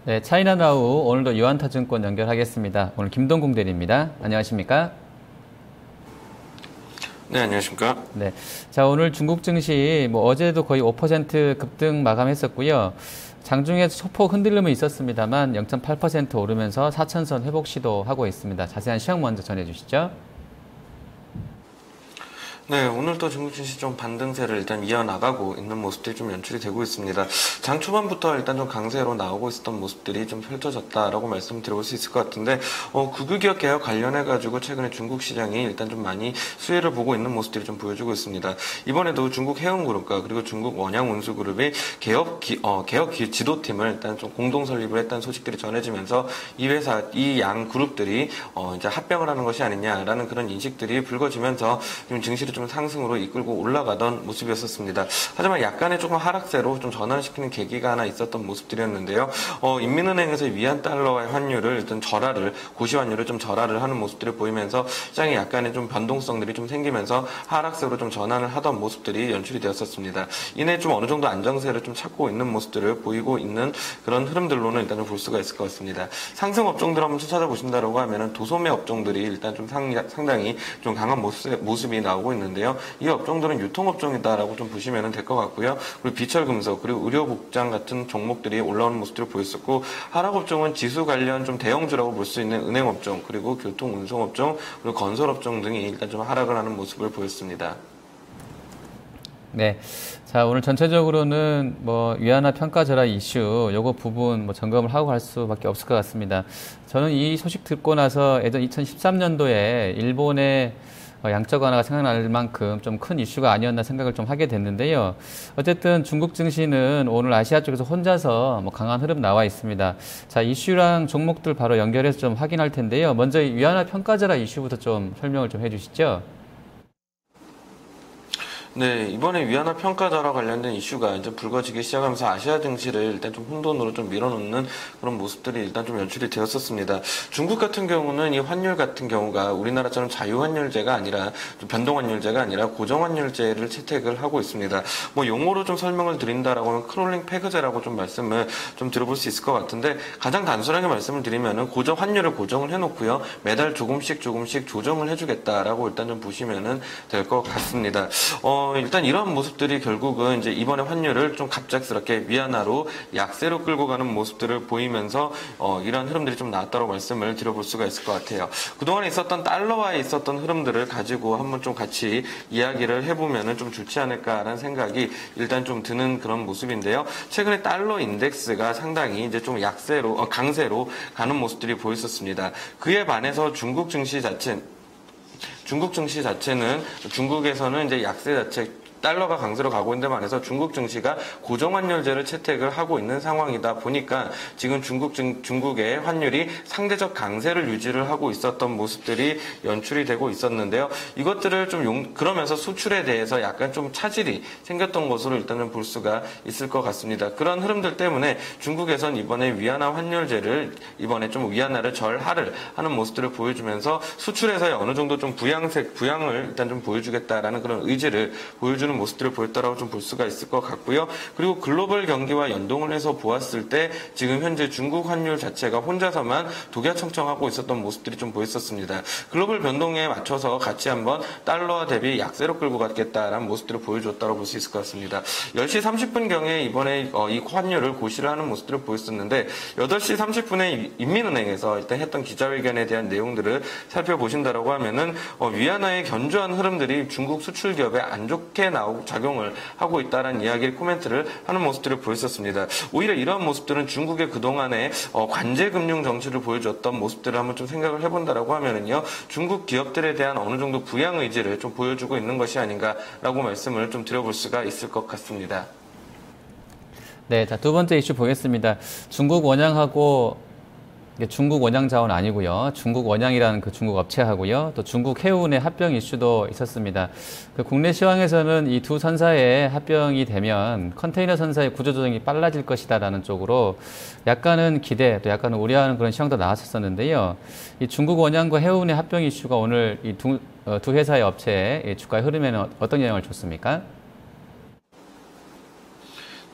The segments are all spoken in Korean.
네, 차이나나우 오늘도 유한타증권 연결하겠습니다. 오늘 김동공 대리입니다. 안녕하십니까? 네, 안녕하십니까? 네, 자 오늘 중국 증시 어제도 거의 5% 급등 마감했었고요. 장중에 소폭 흔들림은 있었습니다만 0.8% 오르면서 4천선 회복 시도하고 있습니다. 자세한 시황 먼저 전해주시죠. 네, 오늘도 중국 증시 좀 반등세를 일단 이어나가고 있는 모습들이 좀 연출이 되고 있습니다. 장 초반부터 일단 좀 강세로 나오고 있었던 모습들이 좀 펼쳐졌다라고 말씀드려볼 수 있을 것 같은데, 국유기업 개혁 관련해가지고 최근에 중국 시장이 일단 좀 많이 수혜를 보고 있는 모습들이 좀 보여주고 있습니다. 이번에도 중국 해운그룹과 그리고 중국 원양운수그룹이 개혁 지도팀을 일단 좀 공동 설립을 했다는 소식들이 전해지면서 이 양 그룹들이 이제 합병을 하는 것이 아니냐라는 그런 인식들이 불거지면서 좀 증시를 좀 상승으로 이끌고 올라가던 모습이었었습니다. 하지만 약간의 조금 하락세로 좀 전환시키는 계기가 하나 있었던 모습들이었는데요. 인민은행에서 위안 달러와의 환율을 일단 고시 환율을 좀 절하를 하는 모습들을 보이면서 시장에 약간의 좀 변동성들이 좀 생기면서 하락세로 좀 전환을 하던 모습들이 연출이 되었었습니다. 이내 좀 어느 정도 안정세를 좀 찾고 있는 모습들을 보이고 있는 그런 흐름들로는 일단 좀 볼 수가 있을 것 같습니다. 상승 업종들 한번 찾아보신다고 하면은 도소매 업종들이 일단 좀 상당히 좀 강한 모습이 나오고 있는데요. 이 업종들은 유통업종이다라고 좀 보시면 될 것 같고요. 그리고 비철금속 그리고 의료복장 같은 종목들이 올라오는 모습들을 보였었고, 하락업종은 지수 관련 좀 대형주라고 볼 수 있는 은행업종 그리고 교통운송업종 그리고 건설업종 등이 일단 좀 하락을 하는 모습을 보였습니다. 네, 자 오늘 전체적으로는 위안화 평가 절하 이슈 요거 부분 점검을 하고 갈 수밖에 없을 것 같습니다. 저는 이 소식 듣고 나서 예전 2013년도에 일본의 양적 완화가 생각날 만큼 좀 큰 이슈가 아니었나 생각을 좀 하게 됐는데요. 어쨌든 중국 증시는 오늘 아시아 쪽에서 혼자서 강한 흐름 나와 있습니다. 자, 이슈랑 종목들 바로 연결해서 좀 확인할 텐데요. 먼저 이 위안화 평가 절하 이슈부터 좀 설명을 좀 해주시죠. 네, 이번에 위안화 평가절하 관련된 이슈가 이제 불거지기 시작하면서 아시아 증시를 일단 좀 혼돈으로 좀 밀어놓는 그런 모습들이 일단 좀 연출이 되었었습니다. 중국 같은 경우는 이 환율 같은 경우가 우리나라처럼 자유환율제가 아니라 좀 변동환율제가 아니라 고정환율제를 채택을 하고 있습니다. 용어로 좀 설명을 드린다라고 하면 크롤링 페그제라고 좀 말씀을 좀 들어볼 수 있을 것 같은데, 가장 단순하게 말씀을 드리면은 환율을 고정을 해놓고요. 매달 조금씩 조정을 해주겠다라고 일단 좀 보시면은 될 것 같습니다. 일단 이러한 모습들이 결국은 이제 이번에 환율을 좀 갑작스럽게 위안화로 약세로 끌고 가는 모습들을 보이면서 이러한 흐름들이 좀 나왔다고 말씀을 드려볼 수가 있을 것 같아요. 그동안에 있었던 달러와에 있었던 흐름들을 가지고 한번 좀 같이 이야기를 해보면은 좀 좋지 않을까라는 생각이 일단 좀 드는 그런 모습인데요. 최근에 달러 인덱스가 상당히 이제 좀 강세로 가는 모습들이 보였었습니다. 그에 반해서 중국 증시 자체는 중국에서는 이제 약세 자체 달러가 강세로 가고 있는 데 반해서 중국 증시가 고정환율제를 채택을 하고 있는 상황이다 보니까 지금 중국의 환율이 상대적 강세를 유지를 하고 있었던 모습들이 연출이 되고 있었는데요. 이것들을 그러면서 수출에 대해서 약간 좀 차질이 생겼던 것으로 일단은 볼 수가 있을 것 같습니다. 그런 흐름들 때문에 중국에선 이번에 위안화 환율제를 이번에 좀 위안화를 절하를 하는 모습들을 보여주면서 수출에서의 어느 정도 좀 부양을 일단 좀 보여주겠다라는 그런 의지를 보여주는 모습들을 보였다라고 좀 볼 수가 있을 것 같고요. 그리고 글로벌 경기와 연동을 해서 보았을 때 지금 현재 중국 환율 자체가 혼자서만 독야청청하고 있었던 모습들이 좀 보였었습니다. 글로벌 변동에 맞춰서 같이 한번 달러와 대비 약세로 끌고 가겠다라는 모습들을 보여줬다고 볼 수 있을 것 같습니다. 10시 30분경에 이번에 이 환율을 고시를 하는 모습들을 보였었는데 8시 30분에 인민은행에서 일단 했던 기자회견에 대한 내용들을 살펴보신다라고 하면은 위안화의 견조한 흐름들이 중국 수출 기업에 안 좋게 작용을 하고 있다는 이야기를 코멘트를 하는 모습들을 보였었습니다. 오히려 이러한 모습들은 중국의 그동안의 관제 금융 정치를 보여줬던 모습들을 한번 좀 생각을 해본다라고 하면은요, 중국 기업들에 대한 어느 정도 부양 의지를 좀 보여주고 있는 것이 아닌가라고 말씀을 좀 드려볼 수가 있을 것 같습니다. 네, 자, 두 번째 이슈 보겠습니다. 중국 원양하고 중국 원양 자원 아니고요. 중국 원양이라는 그 중국 업체하고요. 또 중국 해운의 합병 이슈도 있었습니다. 그 국내 시황에서는 이 두 선사의 합병이 되면 컨테이너 선사의 구조조정이 빨라질 것이다라는 쪽으로 약간은 기대, 또 약간은 우려하는 그런 시황도 나왔었는데요. 이 중국 원양과 해운의 합병 이슈가 오늘 이 두 회사의 업체의 주가 흐름에는 어떤 영향을 줬습니까?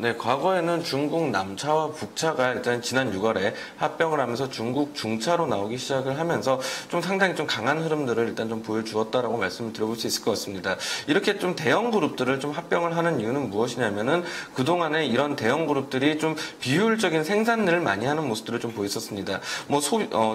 네, 과거에는 중국 남차와 북차가 일단 지난 6월에 합병을 하면서 중국 중차로 나오기 시작을 하면서 좀 상당히 좀 강한 흐름들을 일단 좀 보여주었다라고 말씀을 드려볼 수 있을 것 같습니다. 이렇게 좀 대형 그룹들을 좀 합병을 하는 이유는 무엇이냐면은 그동안에 이런 대형 그룹들이 좀 비효율적인 생산을 많이 하는 모습들을 좀 보였었습니다. 뭐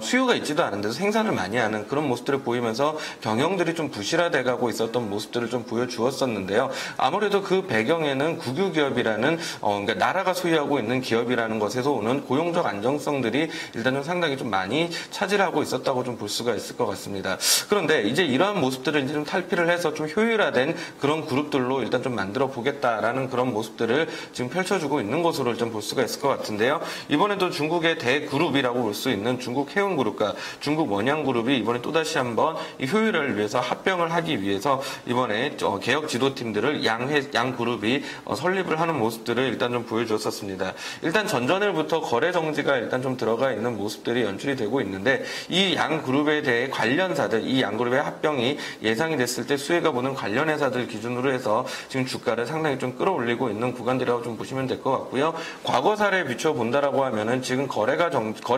수요가 있지도 않은데도 생산을 많이 하는 그런 모습들을 보이면서 경영들이 좀 부실화돼 가고 있었던 모습들을 좀 보여주었었는데요. 아무래도 그 배경에는 국유기업이라는 그러니까 나라가 소유하고 있는 기업이라는 것에서 오는 고용적 안정성들이 일단 좀 상당히 좀 많이 차지하고 있었다고 좀 볼 수가 있을 것 같습니다. 그런데 이제 이러한 모습들을 이제 좀 탈피를 해서 좀 효율화된 그런 그룹들로 일단 좀 만들어 보겠다라는 그런 모습들을 지금 펼쳐주고 있는 것으로 좀 볼 수가 있을 것 같은데요. 이번에도 중국의 대그룹이라고 볼 수 있는 중국 해운그룹과 중국 원양그룹이 이번에 또다시 한번 이 효율화를 위해서 합병을 하기 위해서 이번에 개혁 지도팀들을 양 그룹이 설립을 하는 모습들을 일단 좀 보여줬었습니다. 일단 전전일부터 거래 정지가 일단 좀 들어가 있는 모습들이 연출이 되고 있는데 이 양 그룹에 대해 관련사들, 이 양 그룹의 합병이 예상이 됐을 때 수혜가 보는 관련 회사들 기준으로 해서 지금 주가를 상당히 좀 끌어올리고 있는 구간들이라고 좀 보시면 될 것 같고요. 과거 사례에 비춰본다라고 하면은 지금 거래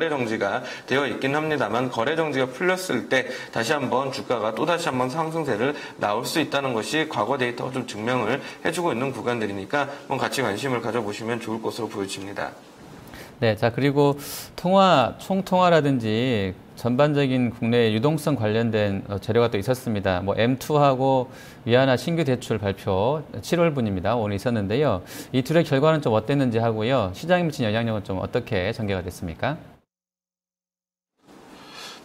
정지가 되어 있긴 합니다만 거래 정지가 풀렸을 때 다시 한번 주가가 또다시 한번 상승세를 나올 수 있다는 것이 과거 데이터가 좀 증명을 해주고 있는 구간들이니까 한번 같이 관심을 가져보시면 좋을 것으로 보여집니다. 네, 자, 그리고 총통화라든지 전반적인 국내 유동성 관련된 재료가 또 있었습니다. 뭐 M2하고 위안화 신규 대출 발표 7월분입니다. 오늘 있었는데요. 이 둘의 결과는 좀 어땠는지 하고요. 시장에 미친 영향력은 좀 어떻게 전개가 됐습니까?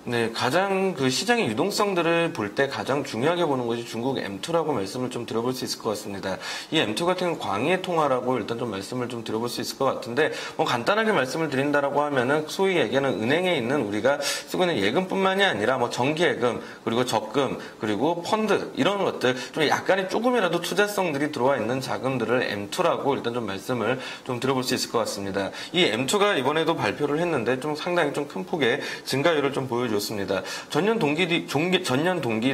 네, 가장 그 시장의 유동성들을 볼 때 가장 중요하게 보는 것이 중국 M2라고 말씀을 좀 드려볼 수 있을 것 같습니다. 이 M2 같은 경우는 광의 통화라고 일단 좀 말씀을 좀 드려볼 수 있을 것 같은데, 뭐 간단하게 말씀을 드린다라고 하면은 소위 얘기하는 은행에 있는 우리가 쓰고 있는 예금뿐만이 아니라 뭐 정기예금, 그리고 적금, 그리고 펀드 이런 것들 좀 약간의 조금이라도 투자성들이 들어와 있는 자금들을 M2라고 일단 좀 말씀을 좀 드려볼 수 있을 것 같습니다. 이 M2가 이번에도 발표를 했는데 좀 상당히 좀 큰 폭의 증가율을 좀 보여줬습니다. 전년 동기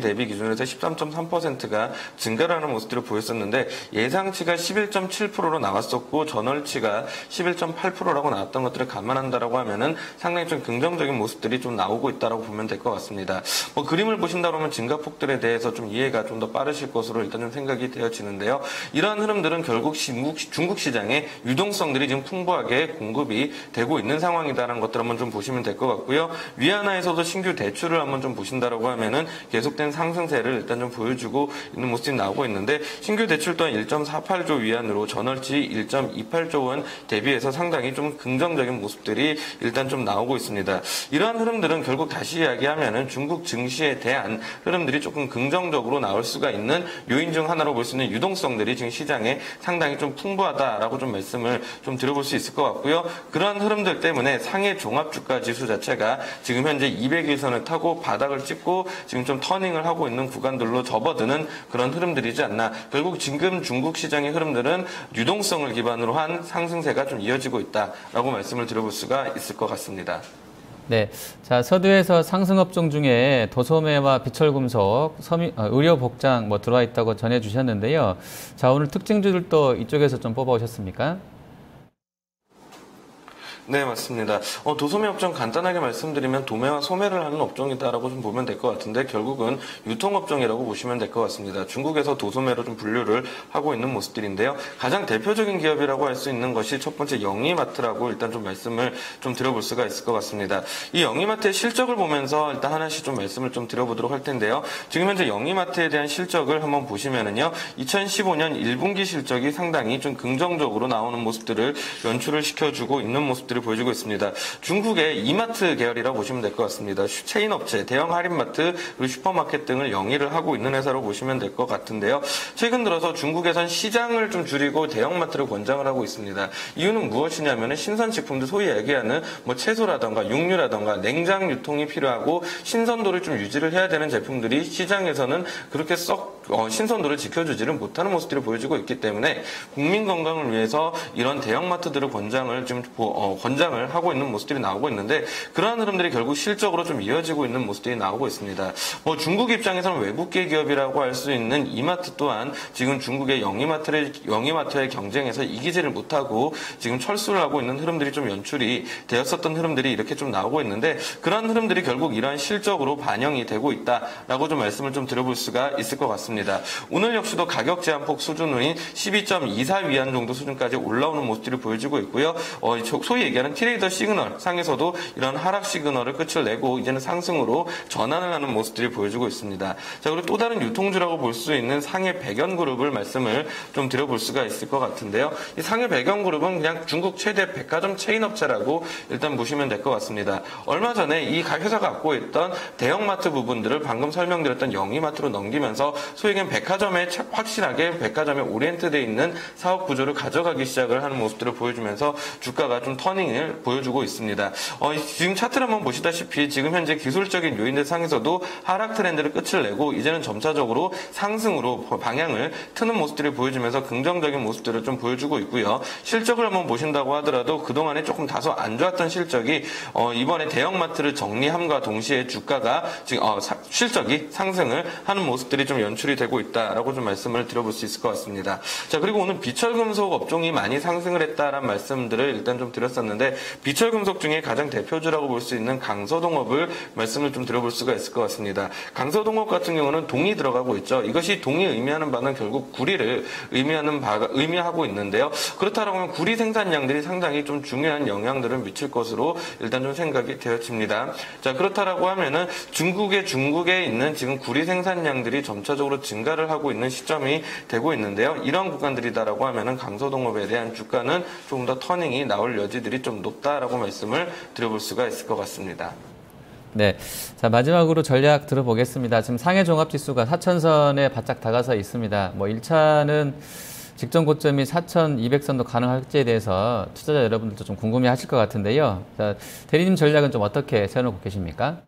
대비 기준에서 13.3%가 증가라는 모습들을 보였었는데 예상치가 11.7%로 나왔었고 전월치가 11.8%라고 나왔던 것들을 감안한다라고 하면은 상당히 좀 긍정적인 모습들이 좀 나오고 있다라고 보면 될 것 같습니다. 뭐 그림을 보신다 그러면 증가폭들에 대해서 좀 이해가 좀 더 빠르실 것으로 일단은 생각이 되어지는데요. 이러한 흐름들은 결국 중국 시장의 유동성들이 지금 풍부하게 공급이 되고 있는 상황이다라는 것들 한번 좀 보시면 될 것 같고요. 위안화에서도 신규 대출을 한번 좀 보신다라고 하면은 계속된 상승세를 일단 좀 보여주고 있는 모습이 나오고 있는데 신규 대출 또한 1.48조 위안으로 전월치 1.28조 원 대비해서 상당히 좀 긍정적인 모습들이 일단 좀 나오고 있습니다. 이러한 흐름들은 결국 다시 이야기하면은 중국 증시에 대한 흐름들이 조금 긍정적으로 나올 수가 있는 요인 중 하나로 볼 수 있는 유동성들이 지금 시장에 상당히 좀 풍부하다라고 좀 말씀을 좀 드려볼 수 있을 것 같고요. 그러한 흐름들 때문에 상해 종합주가 지수 자체가 지금 현재 200일선을 타고 바닥을 찍고 지금 좀 터닝을 하고 있는 구간들로 접어드는 그런 흐름들이지 않나. 결국 지금 중국 시장의 흐름들은 유동성을 기반으로 한 상승세가 좀 이어지고 있다라고 말씀을 드려볼 수가 있을 것 같습니다. 네, 자 서두에서 상승업종 중에 도소매와 비철금속, 의료복장 뭐 들어와 있다고 전해주셨는데요. 자 오늘 특징주들도 이쪽에서 좀 뽑아오셨습니까? 네, 맞습니다. 도소매 업종 간단하게 말씀드리면 도매와 소매를 하는 업종이다라고 좀 보면 될 것 같은데 결국은 유통업종이라고 보시면 될 것 같습니다. 중국에서 도소매로 좀 분류를 하고 있는 모습들인데요. 가장 대표적인 기업이라고 할 수 있는 것이 첫 번째 영희마트라고 일단 좀 말씀을 좀 드려볼 수가 있을 것 같습니다. 이 영희마트의 실적을 보면서 일단 하나씩 좀 말씀을 좀 드려보도록 할 텐데요. 지금 현재 영희마트에 대한 실적을 한번 보시면은요. 2015년 1분기 실적이 상당히 좀 긍정적으로 나오는 모습들을 연출을 시켜주고 있는 모습들을 보여주고 있습니다. 중국의 이마트 계열이라고 보시면 될 것 같습니다. 체인 업체, 대형 할인마트, 그리고 슈퍼마켓 등을 영위를 하고 있는 회사로 보시면 될 것 같은데요. 최근 들어서 중국에선 시장을 좀 줄이고 대형마트를 권장을 하고 있습니다. 이유는 무엇이냐면 신선식품들 소위 얘기하는 뭐 채소라던가 육류라던가 냉장 유통이 필요하고 신선도를 좀 유지를 해야 되는 제품들이 시장에서는 그렇게 썩 신선도를 지켜주지를 못하는 모습들이 보여지고 있기 때문에 국민 건강을 위해서 이런 대형마트들을 권장을 하고 있는 모습들이 나오고 있는데 그러한 흐름들이 결국 실적으로 좀 이어지고 있는 모습들이 나오고 있습니다. 중국 입장에서는 외국계 기업이라고 할 수 있는 이마트 또한 지금 중국의 영이마트의 경쟁에서 이기지를 못하고 지금 철수를 하고 있는 흐름들이 좀 연출이 되었었던 흐름들이 이렇게 좀 나오고 있는데 그러한 흐름들이 결국 이러한 실적으로 반영이 되고 있다라고 좀 말씀을 좀 드려볼 수가 있을 것 같습니다. 오늘 역시도 가격 제한폭 수준인 12.24위안 정도 수준까지 올라오는 모습들이 보여지고 있고요. 소위 얘기하는 트레이더 시그널 상에서도 이런 하락 시그널을 끝을 내고 이제는 상승으로 전환을 하는 모습들이 보여지고 있습니다. 자, 그리고 또 다른 유통주라고 볼 수 있는 상해 백연그룹을 말씀을 좀 드려볼 수가 있을 것 같은데요. 이 상해 백연그룹은 그냥 중국 최대 백화점 체인 업체라고 일단 보시면 될 것 같습니다. 얼마 전에 이 회사가 갖고 있던 대형마트 부분들을 방금 설명드렸던 영이마트로 넘기면서 소위 얘기하는 백화점에 확실하게 백화점에 오리엔트되어 있는 사업 구조를 가져가기 시작을 하는 모습들을 보여주면서 주가가 좀 터닝을 보여주고 있습니다. 지금 차트를 한번 보시다시피 지금 현재 기술적인 요인들 상에서도 하락 트렌드를 끝을 내고 이제는 점차적으로 상승으로 방향을 트는 모습들을 보여주면서 긍정적인 모습들을 좀 보여주고 있고요. 실적을 한번 보신다고 하더라도 그동안에 조금 다소 안 좋았던 실적이 이번에 대형마트를 정리함과 동시에 주가가 지금 실적이 상승을 하는 모습들이 좀 연출이 되고 있다라고 좀 말씀을 드려볼 수 있을 것 같습니다. 자, 그리고 오늘 비철금속 업종이 많이 상승을 했다라는 말씀들을 일단 좀 드렸었는데 비철금속 중에 가장 대표주라고 볼 수 있는 강서동업을 말씀을 좀 드려볼 수가 있을 것 같습니다. 강서동업 같은 경우는 동이 들어가고 있죠. 이것이 동이 의미하는 바는 결국 구리를 의미하고 있는데요. 그렇다고 하면 구리 생산량들이 상당히 좀 중요한 영향들을 미칠 것으로 일단 좀 생각이 되어집니다. 자, 그렇다라고 하면은 중국에 있는 지금 구리 생산량들이 점차적으로 증가를 하고 있는 시점이 되고 있는데요. 이런 구간들이다라고 하면은 강서동업에 대한 주가는 조금 더 터닝이 나올 여지들이 좀 높다라고 말씀을 드려볼 수가 있을 것 같습니다. 네. 자, 마지막으로 전략 들어보겠습니다. 지금 상해 종합지수가 4,000선에 바짝 다가서 있습니다. 1차는 직전 고점이 4,200선도 가능할지에 대해서 투자자 여러분들도 좀 궁금해 하실 것 같은데요. 자, 대리님 전략은 좀 어떻게 세워놓고 계십니까?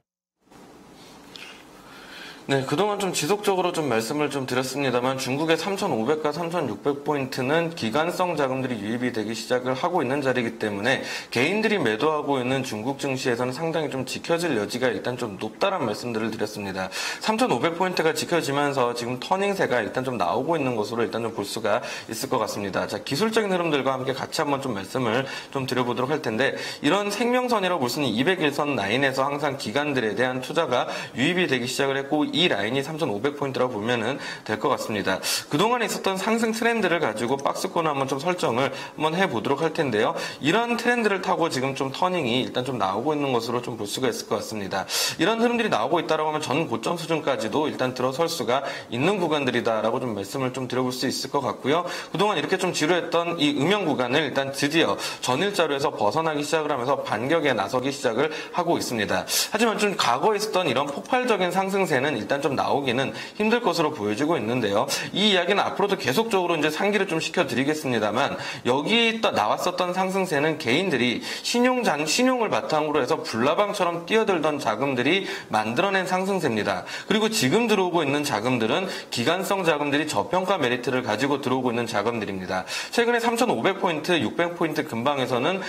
네, 그동안 좀 지속적으로 좀 말씀을 좀 드렸습니다만 중국의 3,500과 3,600포인트는 기관성 자금들이 유입이 되기 시작을 하고 있는 자리이기 때문에 개인들이 매도하고 있는 중국 증시에서는 상당히 좀 지켜질 여지가 일단 좀 높다란 말씀들을 드렸습니다. 3,500포인트가 지켜지면서 지금 터닝세가 일단 좀 나오고 있는 것으로 일단 좀 볼 수가 있을 것 같습니다. 자, 기술적인 흐름들과 함께 같이 한번 좀 말씀을 좀 드려보도록 할 텐데 이런 생명선이라고 볼 수 있는 201선 라인에서 항상 기관들에 대한 투자가 유입이 되기 시작을 했고 이 라인이 3,500포인트라고 보면은 될 것 같습니다. 그동안에 있었던 상승 트렌드를 가지고 박스권을 한번 좀 설정을 한번 해보도록 할 텐데요. 이런 트렌드를 타고 지금 좀 터닝이 일단 좀 나오고 있는 것으로 좀 볼 수가 있을 것 같습니다. 이런 흐름들이 나오고 있다라고 하면 전 고점 수준까지도 일단 들어설 수가 있는 구간들이다라고 좀 말씀을 좀 드려볼 수 있을 것 같고요. 그동안 이렇게 좀 지루했던 이 음영 구간을 일단 드디어 전일자료에서 벗어나기 시작을 하면서 반격에 나서기 시작을 하고 있습니다. 하지만 좀 과거에 있었던 이런 폭발적인 상승세는 일단 좀 나오기는 힘들 것으로 보여지고 있는데요. 이 이야기는 앞으로도 계속적으로 이제 상기를 좀 시켜드리겠습니다만 여기 나왔었던 상승세는 개인들이 신용을 바탕으로 해서 불나방처럼 뛰어들던 자금들이 만들어낸 상승세입니다. 그리고 지금 들어오고 있는 자금들은 기관성 자금들이 저평가 메리트를 가지고 들어오고 있는 자금들입니다. 최근에 3,500포인트, 600포인트 근방에서는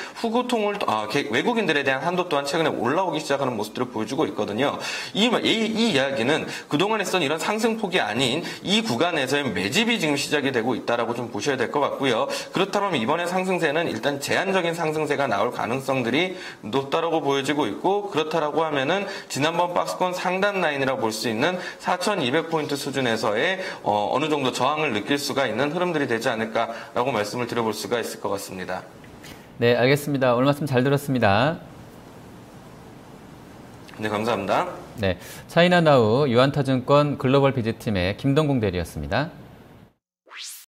외국인들에 대한 한도 또한 최근에 올라오기 시작하는 모습들을 보여주고 있거든요. 이 이야기는 그동안 했던 이런 상승폭이 아닌 이 구간에서의 매집이 지금 시작이 되고 있다라고 좀 보셔야 될 것 같고요. 그렇다면 이번에 상승세는 일단 제한적인 상승세가 나올 가능성들이 높다라고 보여지고 있고 그렇다라고 하면은 지난번 박스권 상단 라인이라고 볼 수 있는 4,200포인트 수준에서의 어느 정도 저항을 느낄 수가 있는 흐름들이 되지 않을까라고 말씀을 드려볼 수가 있을 것 같습니다. 네, 알겠습니다. 오늘 말씀 잘 들었습니다. 네, 감사합니다. 네, 차이나나우 유한타증권 글로벌 비즈팀의 김동공 대리였습니다.